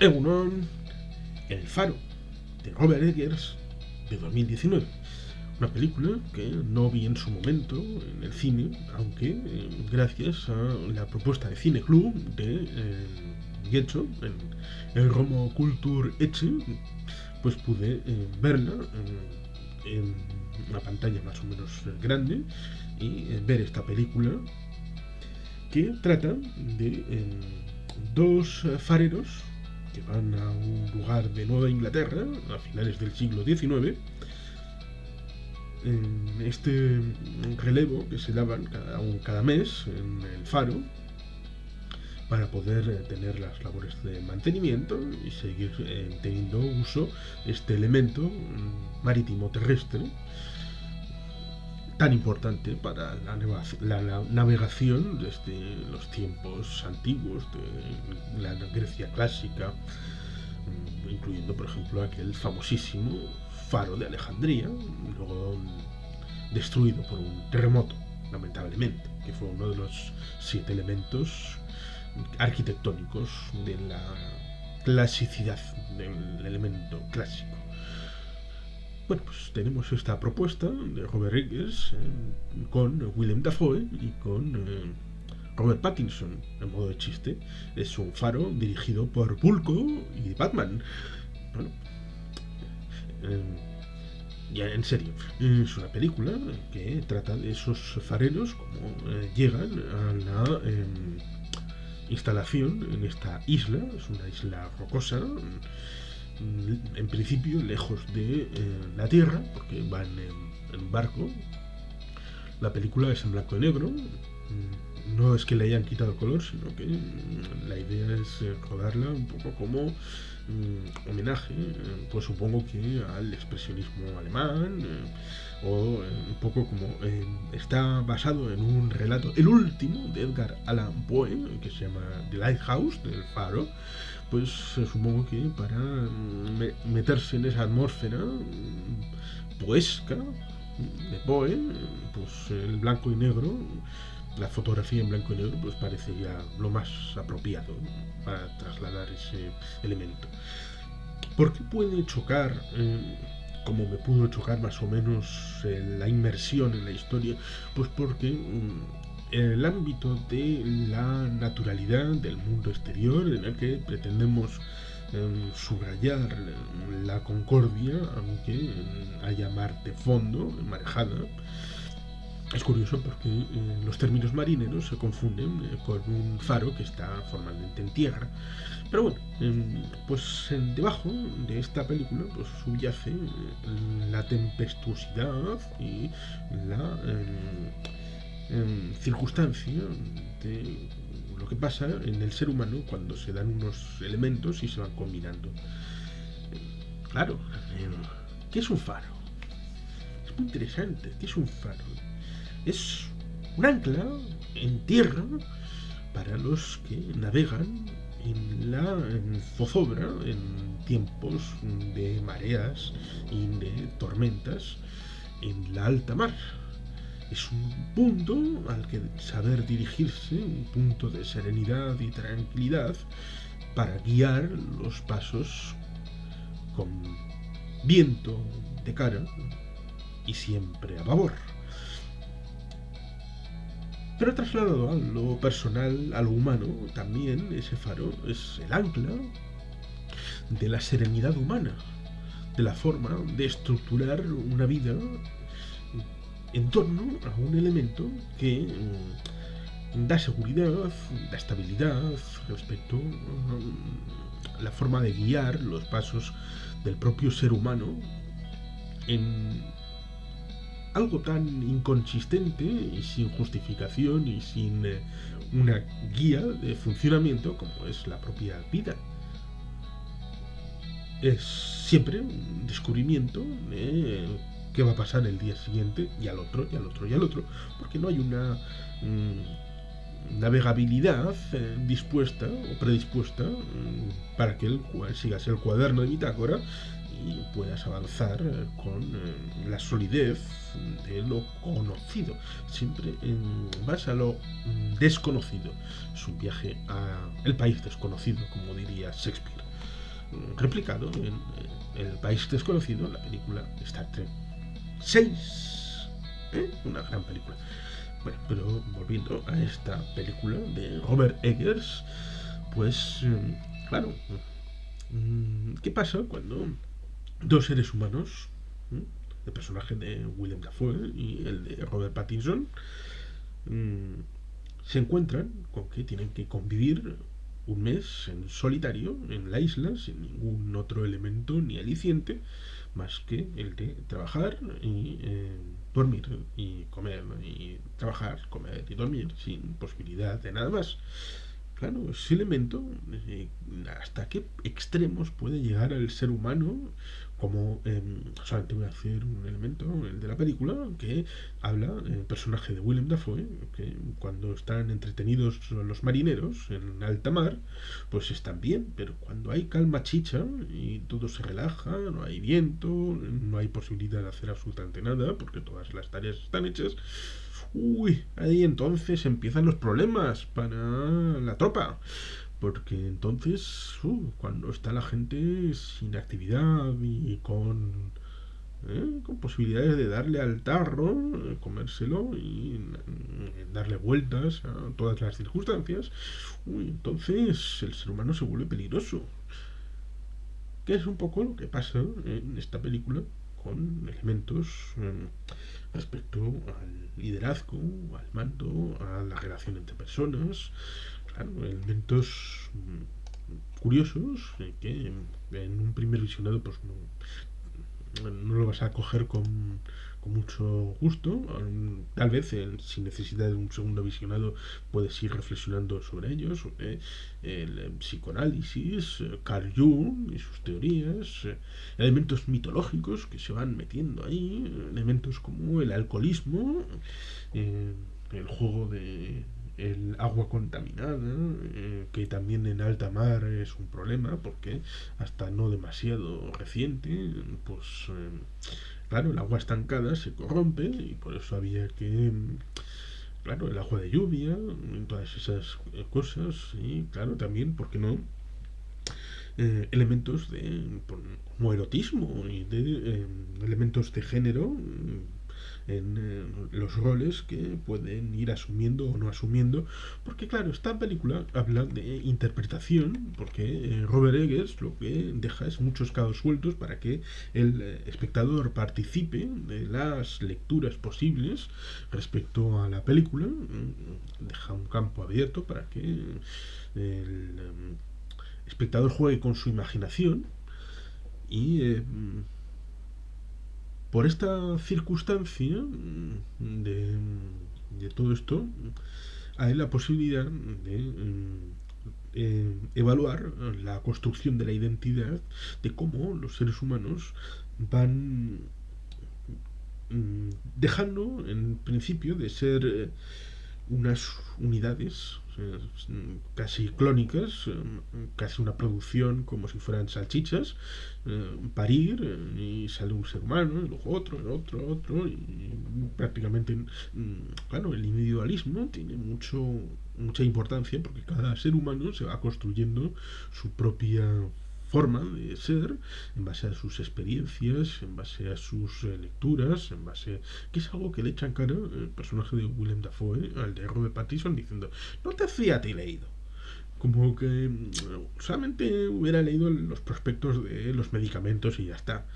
Egunon, El Faro, de Robert Eggers, de 2019. Una película que no vi en su momento en el cine, aunque gracias a la propuesta de Cine Club de Getxo, en el Romo Culture Eche, pues pude verla en una pantalla más o menos grande y ver esta película que trata de dos fareros que van a un lugar de Nueva Inglaterra a finales del siglo XIX, en este relevo que se daban cada mes en el faro para poder tener las labores de mantenimiento y seguir teniendo uso este elemento marítimo terrestre tan importante para la navegación desde los tiempos antiguos de la Grecia clásica, incluyendo por ejemplo aquel famosísimo faro de Alejandría, luego destruido por un terremoto, lamentablemente, que fue uno de los 7 elementos arquitectónicos de la clasicidad del elemento clásico. Bueno, pues tenemos esta propuesta de Robert Eggers con Willem Dafoe y con Robert Pattinson, en modo de chiste. Es un faro dirigido por Bulko y Batman. Bueno, ya en serio, es una película que trata de esos fareros como llegan a la instalación en esta isla. Es una isla rocosa, en principio lejos de la tierra, porque van en barco. La película es en blanco y negro. No es que le hayan quitado el color, sino que la idea es rodarla un poco como homenaje, pues supongo que al expresionismo alemán, o un poco como está basado en un relato, el último, de Edgar Allan Poe, que se llama The Lighthouse, del faro. Pues supongo que para meterse en esa atmósfera poesca de Poe, pues el blanco y negro, la fotografía en blanco y negro, pues parece ya lo más apropiado, ¿no?, para trasladar ese elemento. ¿Por qué puede chocar, como me pudo chocar más o menos la inmersión en la historia? Pues porque en el ámbito de la naturalidad del mundo exterior, en el que pretendemos subrayar la concordia, aunque haya mar de fondo, marejada. Es curioso porque los términos marineros se confunden con un faro que está formalmente en tierra. Pero bueno, pues debajo de esta película pues subyace la tempestuosidad y la circunstancia de lo que pasa en el ser humano cuando se dan unos elementos y se van combinando. Claro, ¿qué es un faro? Es muy interesante. ¿Qué es un faro? Es un ancla en tierra para los que navegan en la zozobra, en tiempos de mareas y de tormentas en la alta mar. Es un punto al que saber dirigirse, un punto de serenidad y tranquilidad para guiar los pasos con viento de cara y siempre a babor. Pero trasladado a lo personal, a lo humano, también ese faro es el ancla de la serenidad humana, de la forma de estructurar una vida en torno a un elemento que da seguridad, da estabilidad respecto a la forma de guiar los pasos del propio ser humano en algo tan inconsistente y sin justificación y sin una guía de funcionamiento como es la propia vida. Es siempre un descubrimiento de qué va a pasar el día siguiente y al otro, y al otro, y al otro, porque no hay una navegabilidad dispuesta o predispuesta para que sigas el cuaderno de bitácora y puedas avanzar con la solidez de lo conocido. Siempre vas a lo desconocido. Es un viaje a el país desconocido, como diría Shakespeare. replicado en El País Desconocido, la película Star Trek 6. Una gran película. Bueno, pero volviendo a esta película de Robert Eggers, pues claro, ¿qué pasa cuando dos seres humanos, el personaje de Willem Dafoe y el de Robert Pattinson, mm, se encuentran con que tienen que convivir un mes en solitario en la isla sin ningún otro elemento ni aliciente más que el de trabajar y dormir y comer y trabajar, comer y dormir sin posibilidad de nada más? Claro, ese elemento, hasta qué extremos puede llegar el ser humano, como solamente voy a hacer un elemento, el de la película, que habla el personaje de Willem Dafoe, que cuando están entretenidos los marineros en alta mar, pues están bien, pero cuando hay calma chicha y todo se relaja, no hay viento, no hay posibilidad de hacer absolutamente nada, porque todas las tareas están hechas, uy, ahí entonces empiezan los problemas para la tropa. Porque entonces, cuando está la gente sin actividad y con posibilidades de darle al tarro, comérselo y darle vueltas a todas las circunstancias, entonces el ser humano se vuelve peligroso. Que es un poco lo que pasa en esta película con elementos respecto al liderazgo, al mando, a la relación entre personas, claro, elementos curiosos que en un primer visionado pues no lo vas a coger con mucho gusto. Tal vez sin necesidad de un segundo visionado puedes ir reflexionando sobre ellos, sobre el psicoanálisis, Carl Jung y sus teorías, elementos mitológicos que se van metiendo ahí, elementos como el alcoholismo, eh, el juego de el agua contaminada, que también en alta mar es un problema porque hasta no demasiado reciente, pues claro, el agua estancada se corrompe y por eso había que, claro, el agua de lluvia, todas esas cosas y claro, también, ¿por qué no? Elementos de como erotismo y de elementos de género en los roles que pueden ir asumiendo o no asumiendo, porque claro, esta película habla de interpretación, porque Robert Eggers lo que deja es muchos cabos sueltos para que el espectador participe de las lecturas posibles respecto a la película, deja un campo abierto para que el espectador juegue con su imaginación y por esta circunstancia de todo esto hay la posibilidad de evaluar la construcción de la identidad, de cómo los seres humanos van dejando en principio de ser unas unidades casi clónicas, casi una producción como si fueran salchichas, parir y sale un ser humano, y luego otro, y prácticamente, claro, el individualismo tiene mucha importancia porque cada ser humano se va construyendo su propia forma de ser en base a sus experiencias, en base a sus lecturas, en base que es algo que le echan cara el personaje de Willem Dafoe al de Robert Pattinson diciendo no te fías a ti leído, como que solamente hubiera leído los prospectos de los medicamentos y ya está.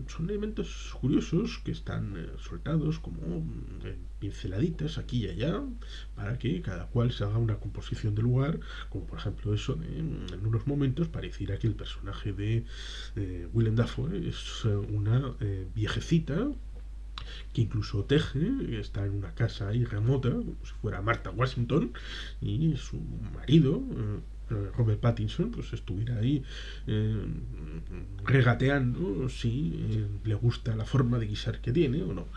Son elementos curiosos que están soltados como pinceladitas aquí y allá para que cada cual se haga una composición del lugar, como por ejemplo eso de, en unos momentos pareciera que el personaje de Willem Dafoe es una viejecita que incluso teje, está en una casa ahí remota, como si fuera Martha Washington, y su marido, Robert Pattinson, pues estuviera ahí regateando si le gusta la forma de guisar que tiene o no.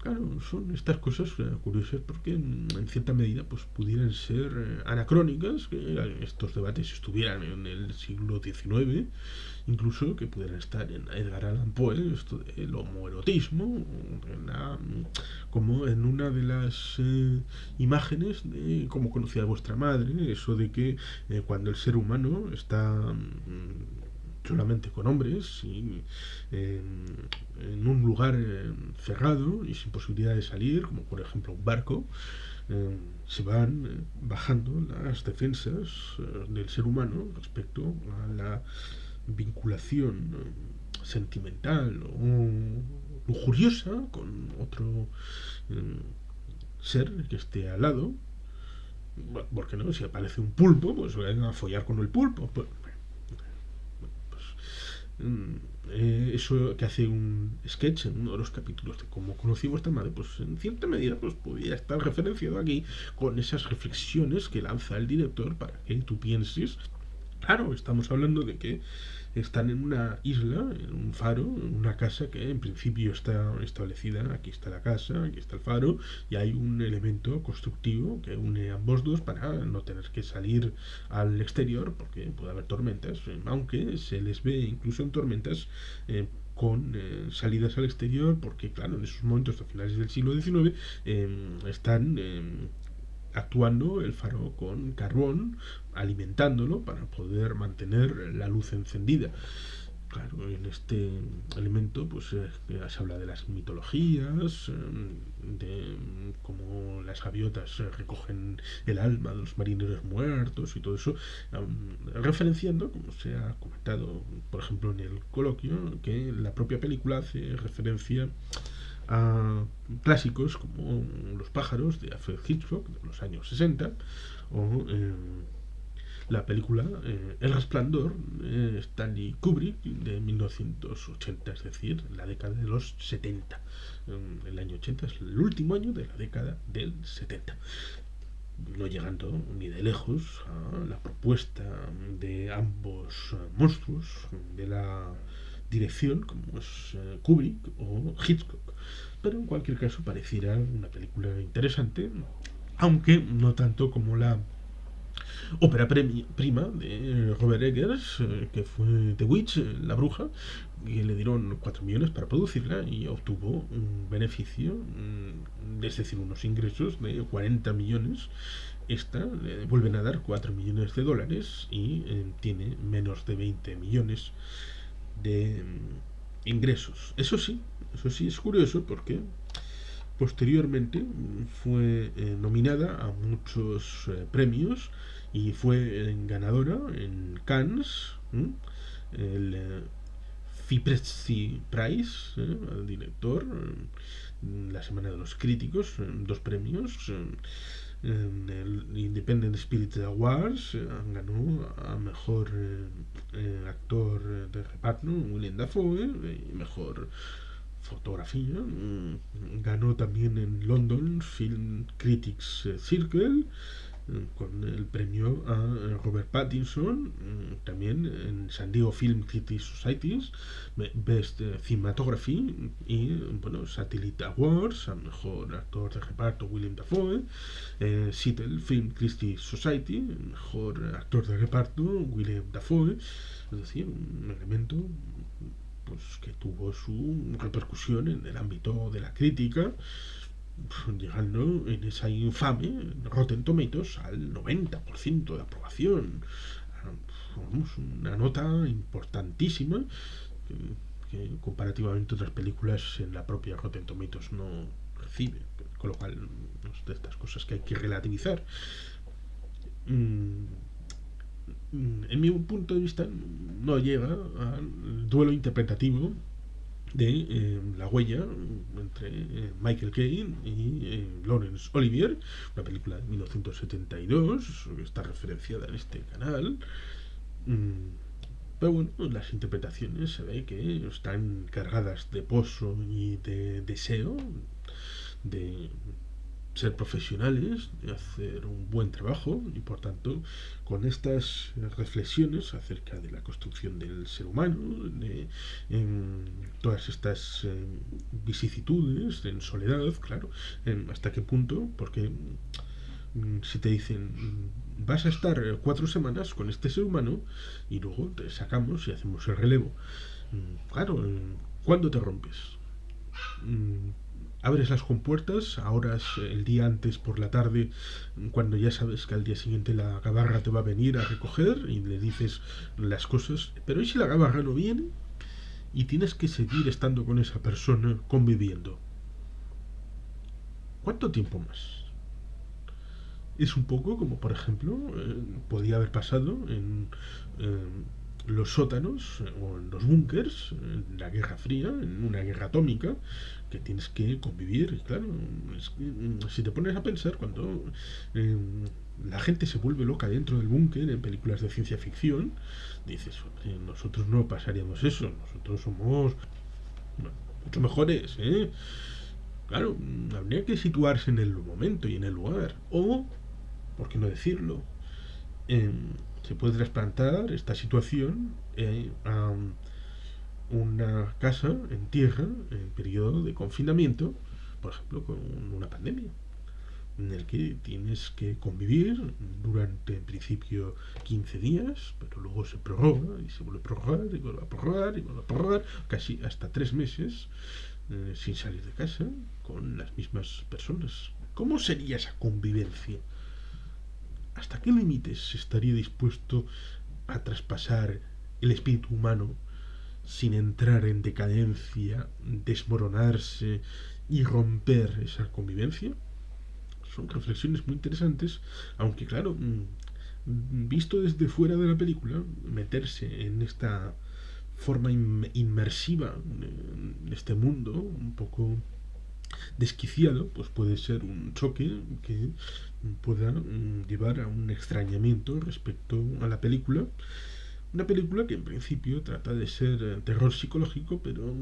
Claro, son estas cosas curiosas porque en cierta medida pues pudieran ser anacrónicas, que estos debates estuvieran en el siglo XIX, incluso que pudieran estar en Edgar Allan Poe, esto del homoerotismo, como en una de las imágenes de cómo conocía a vuestra madre, eso de que cuando el ser humano está solamente con hombres y en un lugar cerrado y sin posibilidad de salir, como por ejemplo un barco, se van bajando las defensas del ser humano respecto a la vinculación sentimental o lujuriosa con otro eh, ser que esté al lado. Porque no, si aparece un pulpo, pues vayan a follar con el pulpo. Pues, eso que hace un sketch en uno de los capítulos de cómo conocí a vuestra madre, pues en cierta medida pues podría estar referenciado aquí con esas reflexiones que lanza el director para que tú pienses. Claro, estamos hablando de que están en una isla, en un faro, en una casa que en principio está establecida. Aquí está la casa, aquí está el faro, y hay un elemento constructivo que une ambos dos para no tener que salir al exterior porque puede haber tormentas, aunque se les ve incluso en tormentas con salidas al exterior, porque claro, en esos momentos a finales del siglo XIX están actuando el faro con carbón, alimentándolo para poder mantener la luz encendida. Claro, en este elemento pues se habla de las mitologías, de cómo las gaviotas recogen el alma de los marineros muertos y todo eso, referenciando, como se ha comentado, por ejemplo, en el coloquio, que la propia película hace referencia a clásicos como Los pájaros de Alfred Hitchcock de los años 60 o la película El Resplandor de Stanley Kubrick de 1980, es decir, la década de los 70. El año 80 es el último año de la década del 70, no llegando ni de lejos a la propuesta de ambos monstruos de la dirección, como es Kubrick o Hitchcock. Pero en cualquier caso pareciera una película interesante, aunque no tanto como la ópera prima de Robert Eggers, que fue The Witch, la bruja, y le dieron 4 millones para producirla y obtuvo un beneficio, es decir, unos ingresos de 40 millones. Esta le vuelven a dar 4 millones de dólares y tiene menos de 20 millones de ingresos. Eso sí es curioso porque posteriormente fue nominada a muchos premios y fue ganadora en Cannes, el Fipresci Prize al director, la Semana de los Críticos, dos premios. En el Independent Spirit Awards ganó a mejor actor de reparto William Dafoe y mejor fotografía. Ganó también en London Film Critics Circle con el premio a Robert Pattinson, también en San Diego Film Critics Societies Best Cinematography y bueno, Satellite Awards a mejor actor de reparto William Dafoe, Seattle Film Critics Society mejor actor de reparto William Dafoe, es decir, un elemento pues que tuvo su repercusión en el ámbito de la crítica, llegando en esa infame Rotten Tomatoes al 90% de aprobación. Vamos, una nota importantísima que comparativamente a otras películas en la propia Rotten Tomatoes no recibe, con lo cual es de estas cosas que hay que relativizar. En mi punto de vista no llega al duelo interpretativo de La huella entre Michael Caine y Laurence Olivier, una película de 1972 que está referenciada en este canal. Pero bueno, las interpretaciones se ve que están cargadas de pozo y de deseo, de ser profesionales, de hacer un buen trabajo y por tanto con estas reflexiones acerca de la construcción del ser humano, de todas estas vicisitudes en soledad, claro, hasta qué punto, porque si te dicen vas a estar 4 semanas con este ser humano y luego te sacamos y hacemos el relevo, claro, ¿cuándo te rompes? Mm, Abres las compuertas a horas el día antes por la tarde, cuando ya sabes que al día siguiente la gabarra te va a venir a recoger y le dices las cosas, pero ¿y si la gabarra no viene? Y tienes que seguir estando con esa persona conviviendo. ¿Cuánto tiempo más? Es un poco como, por ejemplo, podía haber pasado en los sótanos o en los búnkers, en la Guerra Fría, en una guerra atómica, que tienes que convivir. Y claro, es que, si te pones a pensar, cuando eh, la gente se vuelve loca dentro del búnker en películas de ciencia ficción, dices, nosotros no pasaríamos eso, nosotros somos mucho mejores, ¿eh? Claro, habría que situarse en el momento y en el lugar. O, por qué no decirlo, eh, se puede trasplantar esta situación a una casa en tierra en periodo de confinamiento, por ejemplo, con una pandemia, en el que tienes que convivir durante, en principio, 15 días, pero luego se prorroga y se vuelve a prorrogar y vuelve a prorrogar y vuelve a prorrogar, casi hasta 3 meses, sin salir de casa, con las mismas personas. ¿Cómo sería esa convivencia? ¿Hasta qué límites estaría dispuesto a traspasar el espíritu humano sin entrar en decadencia, desmoronarse y romper esa convivencia? Son reflexiones muy interesantes, aunque claro, visto desde fuera de la película, meterse en esta forma inmersiva en este mundo un poco desquiciado, pues puede ser un choque que pueda llevar a un extrañamiento respecto a la película. Una película que en principio trata de ser terror psicológico, pero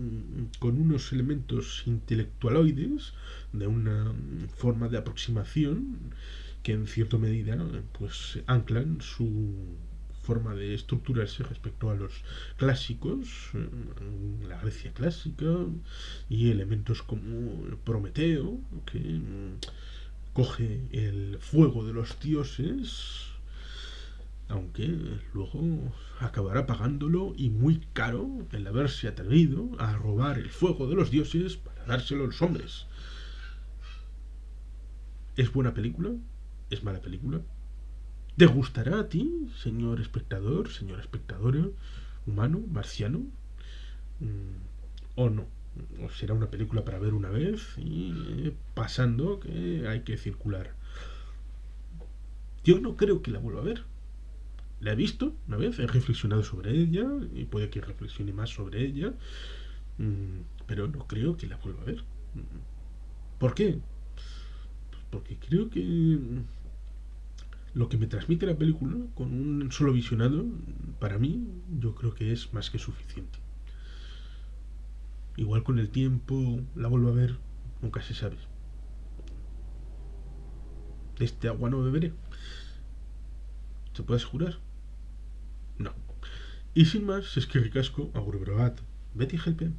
con unos elementos intelectualoides, de una forma de aproximación que en cierta medida pues anclan su forma de estructurarse respecto a los clásicos, la Grecia clásica, y elementos como Prometeo, que coge el fuego de los dioses, aunque luego acabará pagándolo y muy caro el haberse atrevido a robar el fuego de los dioses para dárselo a los hombres. ¿Es buena película? ¿Es mala película? ¿Te gustará a ti, señor espectador, señora espectadora, humano, marciano? ¿O no? ¿O será una película para ver una vez y pasando que hay que circular? Yo no creo que la vuelva a ver. La he visto una vez, he reflexionado sobre ella y puede que reflexione más sobre ella, pero no creo que la vuelva a ver. ¿Por qué? Pues porque creo que lo que me transmite la película con un solo visionado, para mí, yo creo que es más que suficiente. Igual con el tiempo la vuelvo a ver, nunca se sabe. De este agua no beberé. ¿Se puede asegurar? No. Y sin más, es que ricasco, agur brogat. Betty helpen.